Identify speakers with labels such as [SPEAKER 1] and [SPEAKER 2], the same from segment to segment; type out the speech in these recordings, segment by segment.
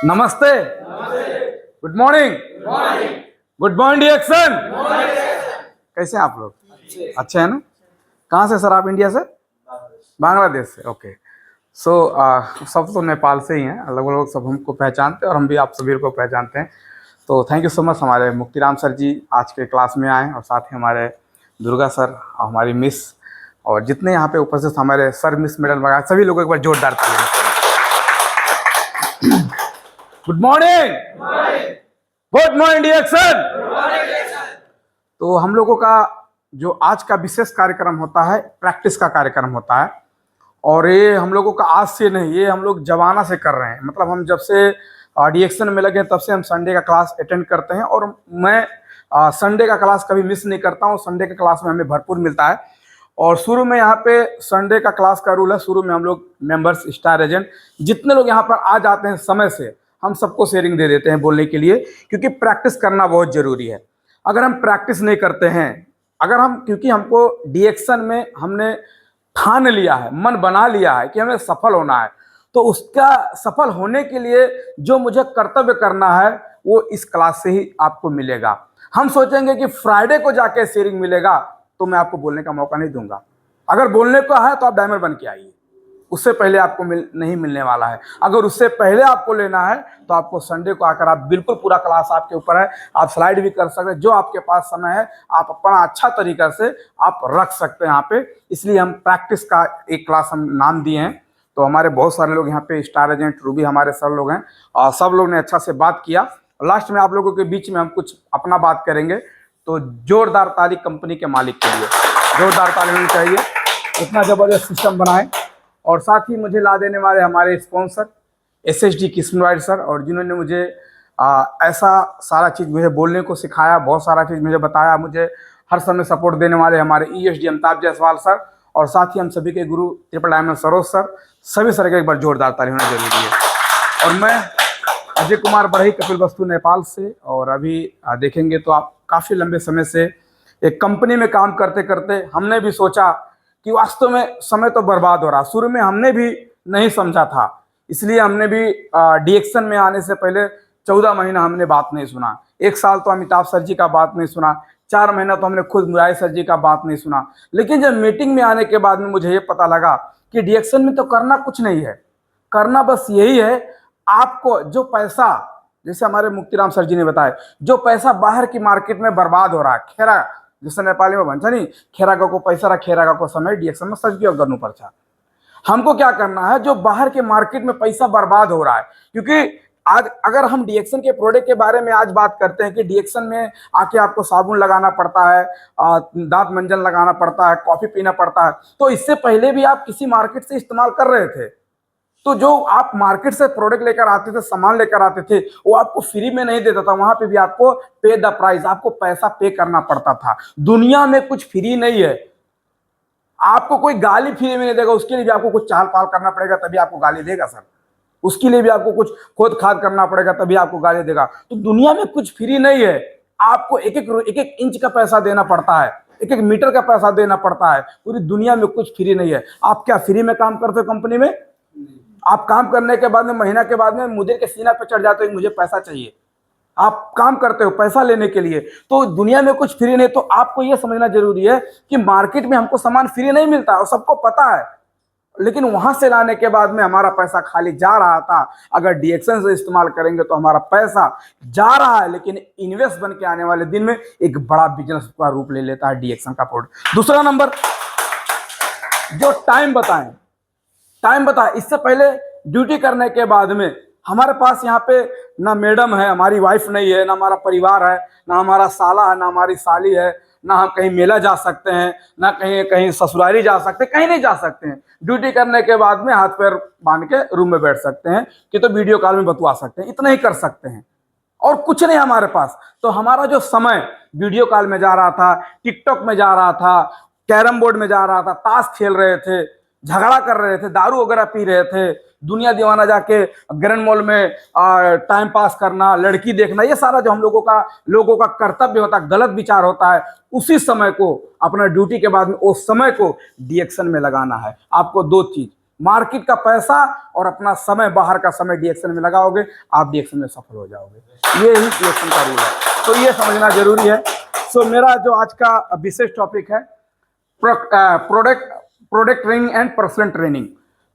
[SPEAKER 1] नमस्ते। Good morning. Good morning action. कैसे हैं आप लोग? अच्छे हैं ना? कहाँ से सर आप? इंडिया से? बांग्लादेश से। ओके। सब तो नेपाल से ही हैं, अलग अलग सब हमको पहचानते हैं और हम भी आप सभी को पहचानते हैं। तो थैंक यू सो मच, हमारे मुक्तिराम सर जी आज के क्लास में आए और साथ ही हमारे दुर्गा सर और हमारी मिस और जितने यहाँ पे उपस्थित हमारे सर मिस मेडल वगैरह सभी लोगों को एक बार जोरदार तालियां। Good morning. Good morning action. तो हम लोगों का जो आज का विशेष कार्यक्रम होता है प्रैक्टिस का कार्यक्रम होता है और ये हम लोगों का आज से नहीं, ये हम लोग जमाना से कर रहे हैं। मतलब हम जब से डीएक्शन में लगे तब से हम संडे का क्लास अटेंड करते हैं और मैं संडे का क्लास कभी मिस नहीं करता हूँ। संडे के क्लास में हमें भरपूर मिलता है और शुरू में यहाँ पे संडे का क्लास का रूल है, शुरू में हम लोग मेंबर्स स्टार एजेंट जितने लोग यहाँ पर आ जाते हैं समय से हम सबको शेयरिंग दे देते हैं बोलने के लिए, क्योंकि प्रैक्टिस करना बहुत ज़रूरी है। अगर हम प्रैक्टिस नहीं करते हैं, अगर हम, क्योंकि हमको डीएक्शन में हमने ठान लिया है, मन बना लिया है कि हमें सफल होना है, तो उसका सफल होने के लिए जो मुझे कर्तव्य करना है वो इस क्लास से ही आपको मिलेगा। हम सोचेंगे कि फ्राइडे को जाके शेयरिंग मिलेगा तो मैं आपको बोलने का मौका नहीं दूंगा। अगर बोलने को है तो आप डायमंड बन के आइए, उससे पहले आपको नहीं मिलने वाला है। अगर उससे पहले आपको लेना है तो आपको संडे को आकर आप बिल्कुल पूरा क्लास आपके ऊपर है, आप स्लाइड भी कर सकते हैं, जो आपके पास समय है आप अपना अच्छा तरीका से आप रख सकते हैं यहाँ पे। इसलिए हम प्रैक्टिस का एक क्लास हम नाम दिए हैं। तो हमारे बहुत सारे लोग यहाँ पे स्टार एजेंट रूबी हमारे सर लोग हैं और सब लोग ने अच्छा से बात किया। लास्ट में आप लोगों के बीच में हम कुछ अपना बात करेंगे, तो जोरदार ताली कंपनी के मालिक के लिए, जोरदार ताली होनी चाहिए। इतना जबरदस्त सिस्टम बनाए और साथ ही मुझे ला देने वाले हमारे स्पॉन्सर SSD किस्मवाइड सर, और जिन्होंने मुझे ऐसा सारा चीज़ मुझे बोलने को सिखाया, बहुत सारा चीज़ मुझे बताया, मुझे हर समय सपोर्ट देने वाले हमारे ESD अमिताभ जायसवाल सर, और साथ ही हम सभी के गुरु ट्रिपल डायमंड सरोज सर, सभी सर के एक बार जोरदार ताली होना जरूरी है। और मैं अजय कुमार बढ़ई कपिलवस्तु नेपाल से, और अभी देखेंगे तो आप काफ़ी लंबे समय से एक कंपनी में काम करते करते हमने भी सोचा कि वास्तव में समय तो बर्बाद हो रहा। शुरू में हमने भी नहीं समझा था, इसलिए हमने भी डीएक्शन में आने से पहले 14 महीना हमने बात नहीं सुना, 1 साल तो अमिताभ सर जी का बात नहीं सुना, 4 महीना तो हमने खुद मुरारी सर जी का बात नहीं सुना। लेकिन जब मीटिंग में आने के बाद में मुझे ये पता लगा कि डीएक्शन में तो करना कुछ नहीं है, करना बस यही है, आपको जो पैसा, जैसे हमारे मुक्तिराम सर जी ने बताया, जो पैसा बाहर की मार्केट में बर्बाद हो रहा है, खेरा जैसे नेपाली में भन्छ नि खेरागा को पैसा र खेरागा को समय डीएक्शन में सदुपयोग गर्नुपर्छ। हमको क्या करना है, जो बाहर के मार्केट में पैसा बर्बाद हो रहा है, क्योंकि आज अगर हम डीएक्शन के प्रोडक्ट के बारे में आज बात करते हैं कि डीएक्शन में आके आपको साबुन लगाना पड़ता है, दांत मंजन लगाना पड़ता है, कॉफी पीना पड़ता है, तो इससे पहले भी आप किसी मार्केट से इस्तेमाल कर रहे थे। तो जो आप मार्केट से प्रोडक्ट लेकर आते थे, सामान लेकर आते थे, वो आपको फ्री में नहीं देता था, वहां पे भी आपको पे द प्राइस, आपको पैसा पे करना पड़ता था। दुनिया में कुछ फ्री नहीं है, आपको कोई गाली फ्री में नहीं देगा, उसके लिए भी आपको कुछ चाल पाल करना पड़ेगा तभी आपको गाली देगा सर, उसके लिए भी आपको कुछ खोद खाद करना पड़ेगा तभी आपको गाली देगा। तो दुनिया में कुछ फ्री नहीं है, आपको एक एक इंच का पैसा देना पड़ता है, एक एक मीटर का पैसा देना पड़ता है। पूरी दुनिया में कुछ फ्री नहीं है। आप क्या फ्री में काम करते हो कंपनी में? आप काम करने के बाद में महीना के बाद में मुदीर के सीना पे चढ़ जाते हो, मुझे पैसा चाहिए। आप काम करते हो पैसा लेने के लिए, तो दुनिया में कुछ फ्री नहीं। तो आपको यह समझना जरूरी है कि मार्केट में हमको सामान फ्री नहीं मिलता और सबको पता है, लेकिन वहां से लाने के बाद में हमारा पैसा खाली जा रहा था। अगर डीएक्शन से इस्तेमाल करेंगे तो हमारा पैसा जा रहा है, लेकिन इन्वेस्ट बन के आने वाले दिन में एक बड़ा बिजनेस का रूप ले लेता है डीएक्शन का प्रोडक्ट। दूसरा नंबर, जो टाइम बताएं, टाइम बताएं। इससे पहले ड्यूटी करने के बाद में हमारे पास यहाँ पे ना मैडम है, हमारी वाइफ नहीं है, ना हमारा परिवार है, ना हमारा साला है, ना हमारी साली है, ना हम कहीं मेला जा सकते हैं, ना कहीं कहीं ससुराली जा सकते हैं, कहीं नहीं जा सकते हैं। ड्यूटी करने के बाद में हाथ पैर बांध के रूम में बैठ सकते हैं कि तो वीडियो कॉल में बतवा सकते हैं, इतना ही कर सकते हैं और कुछ नहीं हमारे पास। तो हमारा जो समय वीडियो कॉल में जा रहा था, टिकटॉक में जा रहा था, कैरम बोर्ड में जा रहा था, ताश खेल रहे थे, झगड़ा कर रहे थे, दारू वगैरह पी रहे थे, दुनिया दीवाना जाके ग्रैंड मॉल में टाइम पास करना, लड़की देखना, ये सारा जो हम लोगों का कर्तव्य होता है, गलत विचार होता है, उसी समय को अपना ड्यूटी के बाद में उस समय को डीएक्शन में लगाना है। आपको 2 चीज, मार्केट का पैसा और अपना समय, बाहर का समय डीएक्शन में लगाओगे, आप डीएक्शन में सफल हो जाओगे। ये ही डीएक्शन का रूल है, तो ये समझना जरूरी है। सो मेरा जो आज का विशेष टॉपिक है product training and personal training.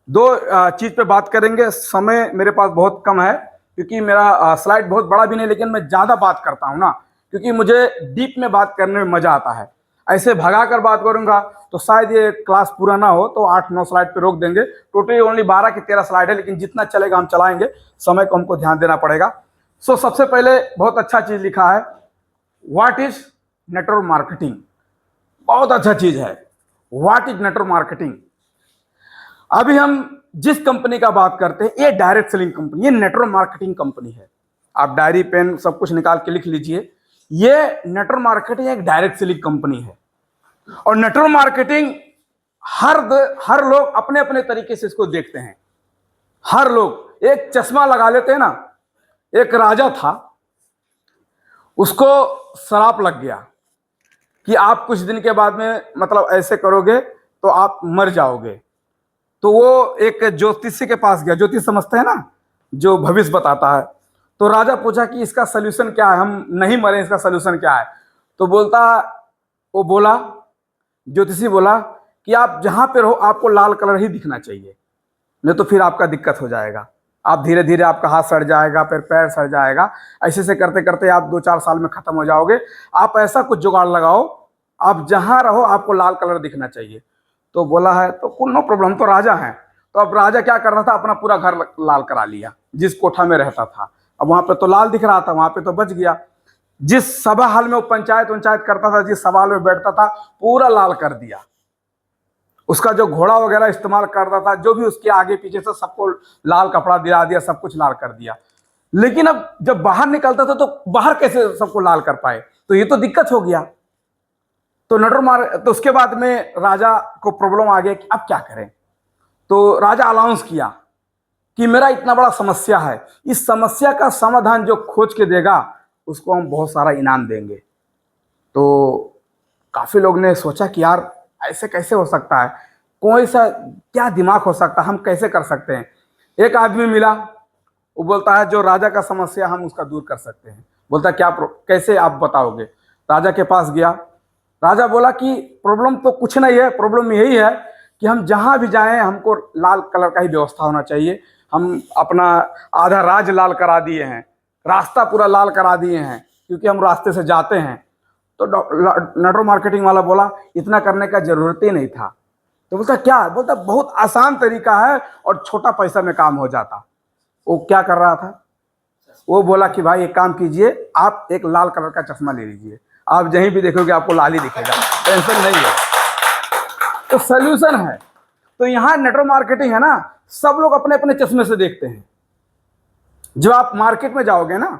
[SPEAKER 1] दो चीज पे बात करेंगे। समय मेरे पास बहुत कम है क्योंकि मेरा स्लाइड बहुत बड़ा भी नहीं, लेकिन मैं ज्यादा बात करता हूं ना, क्योंकि मुझे डीप में बात करने में मजा आता है। ऐसे भगा कर बात करूंगा तो शायद ये क्लास पूरा ना हो, तो 8-9 स्लाइड पे रोक देंगे। टोटली ओनली 12 की 13 स्लाइड है, लेकिन जितना चलेगा हम चलाएंगे, समय को हमको ध्यान देना पड़ेगा। सो सबसे पहले बहुत अच्छा चीज लिखा है, व्हाट इज नेटवर्क मार्केटिंग। बहुत अच्छा चीज है, व्हाट इज नेटवर्क मार्केटिंग। अभी हम जिस कंपनी का बात करते हैं, ये डायरेक्ट सेलिंग कंपनी, ये नेटवर्क मार्केटिंग कंपनी है। आप डायरी पेन सब कुछ निकाल के लिख लीजिए, ये नेटवर्क मार्केटिंग एक डायरेक्ट सेलिंग कंपनी है। और नेटवर्क मार्केटिंग हर लोग अपने अपने तरीके से इसको देखते हैं। हर लोग एक चश्मा लगा लेते हैं ना। एक राजा था, उसको श्राप लग गया कि आप कुछ दिन के बाद में मतलब ऐसे करोगे तो आप मर जाओगे। तो वो एक ज्योतिषी के पास गया। ज्योतिष समझते हैं ना, जो भविष्य बताता है। तो राजा पूछा कि इसका सलूशन क्या है, हम नहीं मरे, इसका सलूशन क्या है। तो वो बोला, ज्योतिषी बोला कि आप जहां पे रहो आपको लाल कलर ही दिखना चाहिए, नहीं तो फिर आपका दिक्कत हो जाएगा। आप धीरे धीरे आपका हाथ सड़ जाएगा, फिर पैर सड़ जाएगा, ऐसे से करते करते आप 2-4 साल में खत्म हो जाओगे। आप ऐसा कुछ जुगाड़ लगाओ, आप जहां रहो आपको लाल कलर दिखना चाहिए। तो बोला है तो नो प्रॉब्लम, तो राजा हैं। तो अब राजा क्या कर रहा था, अपना पूरा घर लाल करा लिया, जिस कोठा में रहता था। अब वहां पे तो लाल दिख रहा था, वहां पे तो बच गया। जिस सभा हाल में वो पंचायत करता था, जिस सभा में बैठता था, पूरा लाल कर दिया। उसका जो घोड़ा वगैरह इस्तेमाल करता था, जो भी उसके आगे पीछे से सबको लाल कपड़ा दिला दिया, सब कुछ लाल कर दिया। लेकिन अब जब बाहर निकलता था तो बाहर कैसे सबको लाल कर पाए, तो ये तो दिक्कत हो गया। तो उसके बाद में राजा को प्रॉब्लम आ गया कि अब क्या करें। तो राजा अनाउंस किया कि मेरा इतना बड़ा समस्या है, इस समस्या का समाधान जो खोज के देगा उसको हम बहुत सारा इनाम देंगे। तो काफी लोग ने सोचा कि यार ऐसे कैसे हो सकता है, कोई सा क्या दिमाग हो सकता है, हम कैसे कर सकते हैं। एक आदमी मिला, वो बोलता है जो राजा का समस्या हम उसका दूर कर सकते हैं। बोलता क्या कैसे आप बताओगे। राजा के पास गया। राजा बोला कि प्रॉब्लम तो कुछ नहीं है, प्रॉब्लम यही है कि हम जहां भी जाएं हमको लाल कलर का ही व्यवस्था होना चाहिए। हम अपना आधा राज लाल करा दिए हैं, रास्ता पूरा लाल करा दिए हैं, क्योंकि हम रास्ते से जाते हैं। तो नेटवर्क मार्केटिंग वाला बोला इतना करने का जरूरत ही नहीं था। तो बोलता क्या, बोलता बहुत आसान तरीका है और छोटा पैसा में काम हो जाता। वो क्या कर रहा था, वो बोला कि भाई एक काम कीजिए, आप एक लाल कलर का चश्मा ले लीजिए, आप जहीं भी देखोगे आपको लाल ही दिखेगा, टेंशन नहीं है। तो सॉल्यूशन है। तो यहाँ नेटवर्क मार्केटिंग है ना, सब लोग अपने अपने चश्मे से देखते हैं। जब आप मार्केट में जाओगे ना,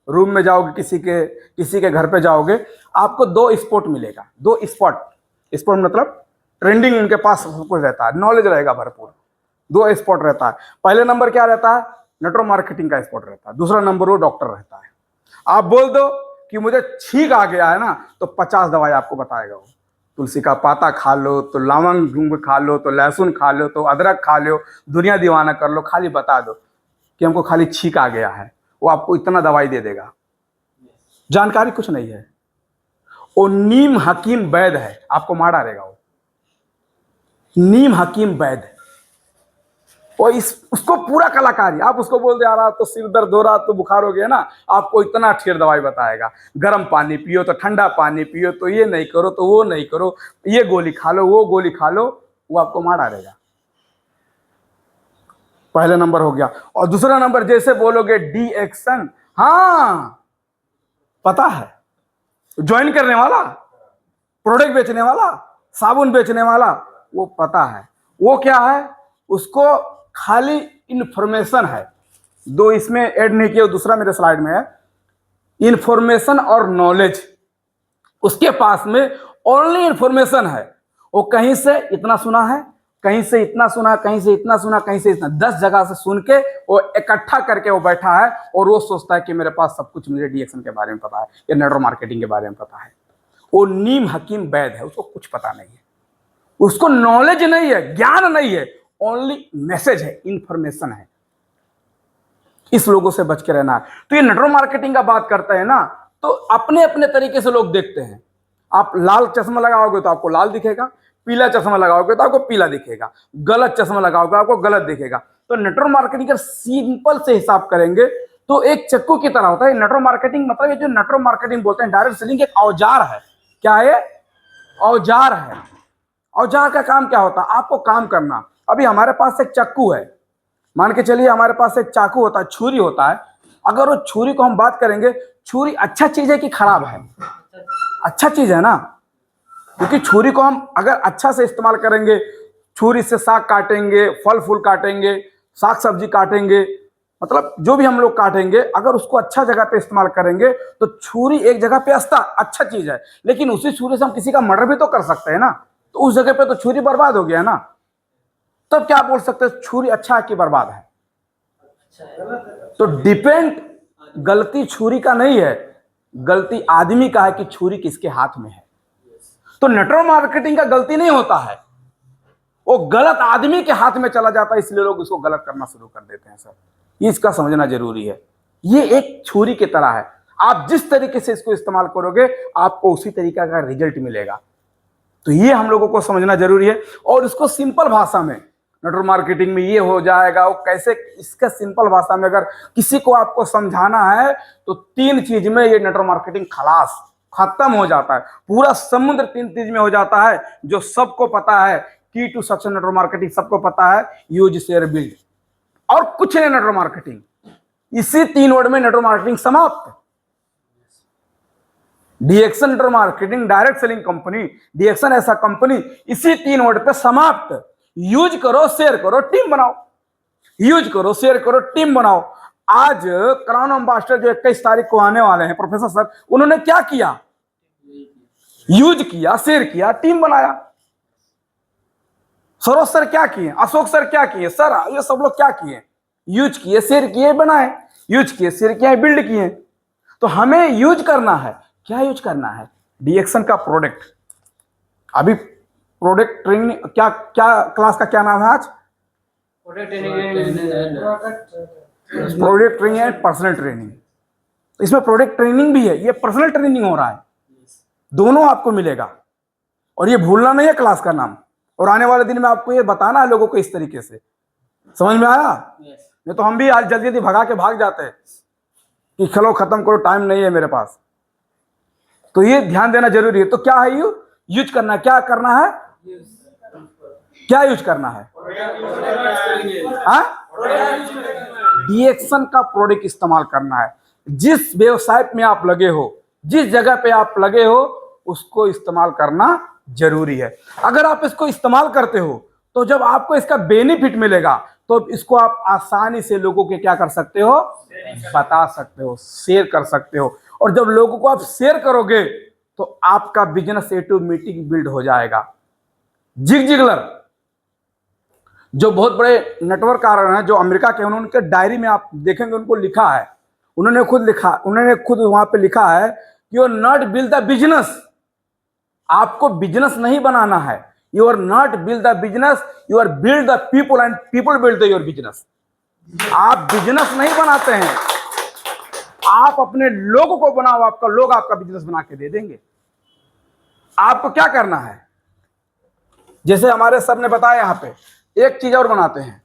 [SPEAKER 1] रूम में जाओगे, किसी के घर पे जाओगे, आपको 2 स्पॉट मिलेगा। 2 स्पॉट मतलब ट्रेंडिंग उनके पास सब कुछ रहता है, नॉलेज रहेगा भरपूर। 2 स्पॉट रहता है। पहले नंबर क्या रहता है, नेटवर्क मार्केटिंग का स्पॉट रहता है। दूसरा नंबर वो डॉक्टर रहता है। आप बोल दो कि मुझे छींक आ गया है ना, तो 50 दवाई आपको बताएगा वो। तुलसी का पाता खा लो, तो लवंग खा लो, तो लहसुन खा लो, तो अदरक खा लो, दुनिया दीवाना कर लो, खाली बता दो कि हमको खाली छींक आ गया है, वो आपको इतना दवाई दे देगा। जानकारी कुछ नहीं है। वो नीम हकीम वैद्य है, आपको मार डालेगा वो। नीम हकीम वैद्य, और उसको पूरा कलाकारी। आप उसको बोल दे आ रहा तो सिर दर्द हो रहा तो बुखार हो गया ना, आपको इतना ठेर दवाई बताएगा। गर्म पानी पियो तो ठंडा पानी पियो, तो ये नहीं करो तो वो नहीं करो, ये गोली खा लो, वो गोली खा लो, वो आपको मार डालेगा। पहला नंबर हो गया। और दूसरा नंबर जैसे बोलोगे डी एक्शन, हाँ पता है, ज्वाइन करने वाला, प्रोडक्ट बेचने वाला, साबुन बेचने वाला, वो पता है। वो क्या है, उसको खाली इंफॉर्मेशन है। 2 इसमें ऐड नहीं किया, दूसरा मेरे स्लाइड में है, इंफॉर्मेशन और नॉलेज। उसके पास में ओनली इंफॉर्मेशन है। वो कहीं से इतना सुना है, कहीं से इतना सुना, कहीं से इतना सुना, कहीं से इतना, 10 जगह से सुन के वो इकट्ठा करके वो बैठा है, और वो सोचता है कि मेरे पास सब कुछ, मुझे डीएक्शन के बारे में पता है या नेटवर्क मार्केटिंग के बारे में पता है। वो नीम हकीम वैद्य है, उसको कुछ पता नहीं है, उसको नॉलेज नहीं है, ज्ञान नहीं है, ओनली मैसेज है, इंफॉर्मेशन है। इस लोगों से बच के रहना है। तो ये नेटवर्क मार्केटिंग का बात करते हैं ना, तो अपने अपने तरीके से लोग देखते हैं। आप लाल चश्मा लगाओगे तो आपको लाल दिखेगा, पीला चश्मा लगाओगे तो आपको पीला दिखेगा, गलत चश्मा लगाओगे आपको गलत दिखेगा। तो नेटवर्क मार्केटिंग का सिंपल से हिसाब करेंगे तो एक चक्कू की तरह होता है नेटवर्क मार्केटिंग। मतलब ये जो नेटवर्क मार्केटिंग बोलते हैं, डायरेक्ट सेलिंग एक औजार है। क्या है? औजार है। औजार का काम क्या होता है? आपको काम करना। अभी हमारे पास एक चक्कू है, मान के चलिए हमारे पास एक चाकू होता है, छुरी होता है। अगर वो छुरी को हम बात करेंगे, छुरी अच्छा चीज है कि खराब है? अच्छा चीज है ना, क्योंकि छुरी को हम अगर अच्छा से इस्तेमाल करेंगे, छुरी से साग काटेंगे, फल फूल काटेंगे, साग सब्जी काटेंगे, मतलब जो भी हम लोग काटेंगे, अगर उसको अच्छा जगह पे इस्तेमाल करेंगे तो छुरी एक जगह पे अच्छा चीज है। लेकिन उसी छुरी से हम किसी का मर्डर भी तो कर सकते हैं ना, तो उस जगह पे तो छुरी बर्बाद हो गया ना। तब क्या बोल सकते हैं, छुरी अच्छा है कि बर्बाद है? तो डिपेंड, गलती छुरी का नहीं है, गलती आदमी का है कि छुरी किसके हाथ में है। तो नेटवर्क मार्केटिंग का गलती नहीं होता है, वो गलत आदमी के हाथ में चला जाता है, इसलिए लोग उसको गलत करना शुरू कर देते हैं। सर इसका समझना जरूरी है। ये एक छुरी की तरह है, आप जिस तरीके से इसको इस्तेमाल करोगे आपको उसी तरीका का रिजल्ट मिलेगा। तो ये हम लोगों को समझना जरूरी है। और इसको सिंपल भाषा में, नेटवर्क मार्केटिंग में ये हो जाएगा, वो कैसे, इसका सिंपल भाषा में अगर किसी को आपको समझाना है तो 3 चीज में ये नेटवर्क मार्केटिंग खलास खत्म हो जाता है। पूरा समुद्र 3 चीज में हो जाता है, जो सबको पता है। की टू सक्सेस नेटवर्क मार्केटिंग सबको पता है, यूज शेयर बिल्ड, और कुछ नहीं नेटवर्क मार्केटिंग। इसी 3 वर्ड में नेटवर्क मार्केटिंग समाप्त। DXN network marketing, direct selling company, DXN ऐसा कंपनी, इसी 3 वर्ड पे समाप्त। यूज करो, शेयर करो, टीम बनाओ। यूज करो, शेयर करो, टीम बनाओ। आज क्राउन एम्बेसडर जो 21 तारीख को आने वाले हैं प्रोफेसर सर, उन्होंने क्या किया? यूज किया, शेयर किया, टीम बनाया। सरोज सर क्या किए? अशोक सर क्या किए? सर ये सब लोग क्या किए? यूज किए, शेयर किए, बनाए। यूज किए, शेयर किए, बिल्ड किए। तो हमें यूज करना है। क्या यूज करना है? डीएक्सन का प्रोडक्ट। अभी प्रोडक्ट ट्रेनिंग, क्या क्या क्लास का क्या नाम है आज? Product training and personal training. इसमें प्रोडक्ट ट्रेनिंग भी है, ये पर्सनल ट्रेनिंग हो रहा है, दोनों आपको मिलेगा। और ये भूलना नहीं है क्लास का नाम। और आने वाले दिन में आपको ये बताना है लोगों को इस तरीके से। समझ में आया? नहीं तो हम भी आज जल्दी जल्दी भगा के भाग जाते हैं कि चलो खत्म करो, टाइम नहीं है मेरे पास। तो ये ध्यान देना जरूरी है। तो क्या है? यूज करना है। क्या करना है? क्या यूज करना है? डीएक्सन का प्रोडक्ट इस्तेमाल करना है। जिस व्यवसाय में आप लगे हो, जिस जगह पे आप लगे हो, उसको इस्तेमाल करना जरूरी है। अगर आप इसको इस्तेमाल करते हो तो जब आपको इसका बेनिफिट मिलेगा तो इसको आप आसानी से लोगों के क्या कर सकते हो? बता सकते हो, शेयर कर सकते हो। और जब लोगों को आप शेयर करोगे तो आपका बिजनेस ऑटोमेटिक बिल्ड हो जाएगा। जिग जिगलर जो बहुत बड़े नेटवर्कर हैं, जो अमेरिका के, उनके डायरी में आप देखेंगे, उनको लिखा है, उन्होंने खुद वहां पे लिखा है कि you are not build the business. आपको बिजनेस नहीं बनाना है। You are not build the business, you are build the people and people build your business. आप बिजनेस नहीं बनाते हैं, आप अपने लोगों को बनाओ, आपका लोग आपका बिजनेस बना के दे देंगे। आपको क्या करना है? जैसे हमारे सर ने बताया, यहां पे एक चीज और बनाते हैं।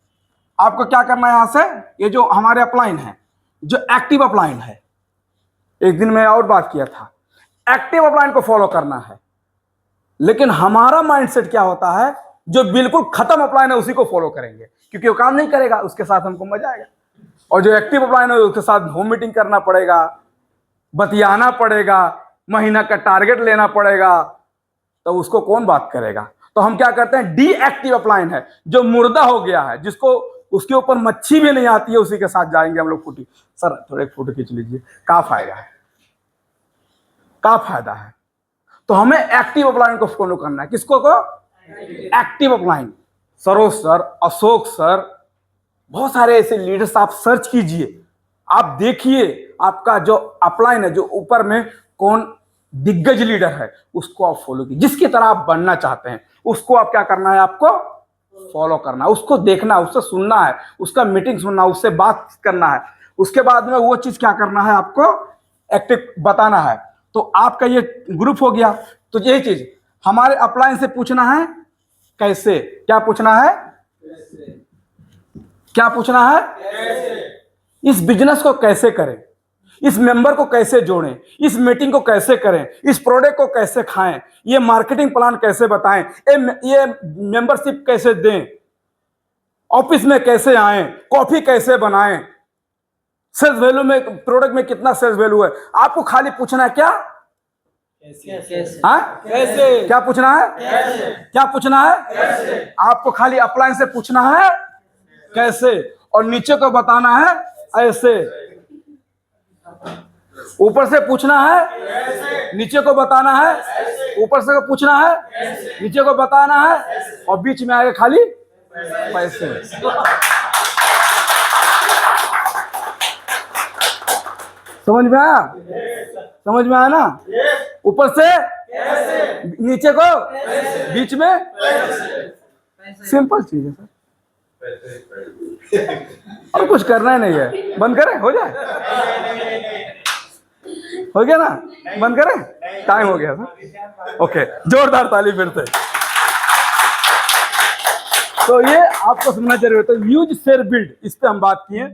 [SPEAKER 1] आपको क्या करना है? यहां से ये जो हमारे अपलाइन है, जो एक्टिव अपलाइन है, एक दिन मैं और बात किया था, एक्टिव अपलाइन को फॉलो करना है। लेकिन हमारा माइंडसेट क्या होता है? जो बिल्कुल खत्म अपलाइन है उसी को फॉलो करेंगे, क्योंकि वो काम नहीं करेगा, उसके साथ हमको मजा आएगा। और जो एक्टिव अपलाइन है उसके साथ होम मीटिंग करना पड़ेगा, बतियाना पड़ेगा, महीना का टारगेट लेना पड़ेगा, तो उसको कौन बात करेगा? तो हम क्या करते हैं? डीएक्टिव अपलाइन है, जो मुर्दा हो गया है, जिसको उसके ऊपर मच्छी भी नहीं आती है, उसी के साथ जाएंगे हम लोग। फुटी सर थोड़ा एक फोटो खींच लीजिए, क्या फायदा है? क्या फायदा है? तो हमें एक्टिव अपलाइन को फॉलो करना है। किसको को? Active upline. Saroj sir, Ashok sir, बहुत सारे ऐसे लीडर्स आप सर्च कीजिए, आप देखिए आपका जो अपलाइन है, जो ऊपर में कौन दिग्गज लीडर है, उसको आप फॉलो कीजिए। जिसकी तरह आप बनना चाहते हैं उसको आप क्या करना है? आपको फॉलो करना है, उसको देखना है, उससे सुनना है, उसका मीटिंग सुनना है, उससे बात करना है। उसके बाद में वो चीज क्या करना है, आपको एक्टिव बताना है। तो आपका ये ग्रुप हो गया। तो यही चीज हमारे अपलाइन से पूछना है कैसे, क्या पूछना है, क्या पूछना है, इस बिजनेस को कैसे करें, इस मेंबर को कैसे जोड़ें, इस मीटिंग को कैसे करें, इस प्रोडक्ट को कैसे खाएं, ये मार्केटिंग प्लान कैसे बताएं, ये मेंबरशिप कैसे दें, ऑफिस में कैसे आए, कॉफी कैसे बनाएं, सेल्स वैल्यू में प्रोडक्ट में कितना सेल्स वैल्यू है। आपको खाली पूछना है क्या, कैसे, हाँ कैसे, क्या पूछना है, कैसे, क्या पूछना है, कैसे। आपको खाली अपलाइन से पूछना है कैसे, और नीचे को बताना है ऐसे। ऊपर से पूछना है, नीचे को बताना है, ऊपर से पूछना है, नीचे को बताना है, और बीच में आएगा खाली पैसे। समझ में आया, समझ में आया ना। ऊपर से नीचे को, बीच में, सिंपल चीज है सर, और कुछ करना ही नहीं है। बंद करें, हो जाए, हो गया ना, बंद करें, टाइम हो गया सर। ओके, जोरदार ताली फिर से। तो ये आपको समझना जरूरी है। तो यूज शेयर बिल्ड, इस पे हम बात किए।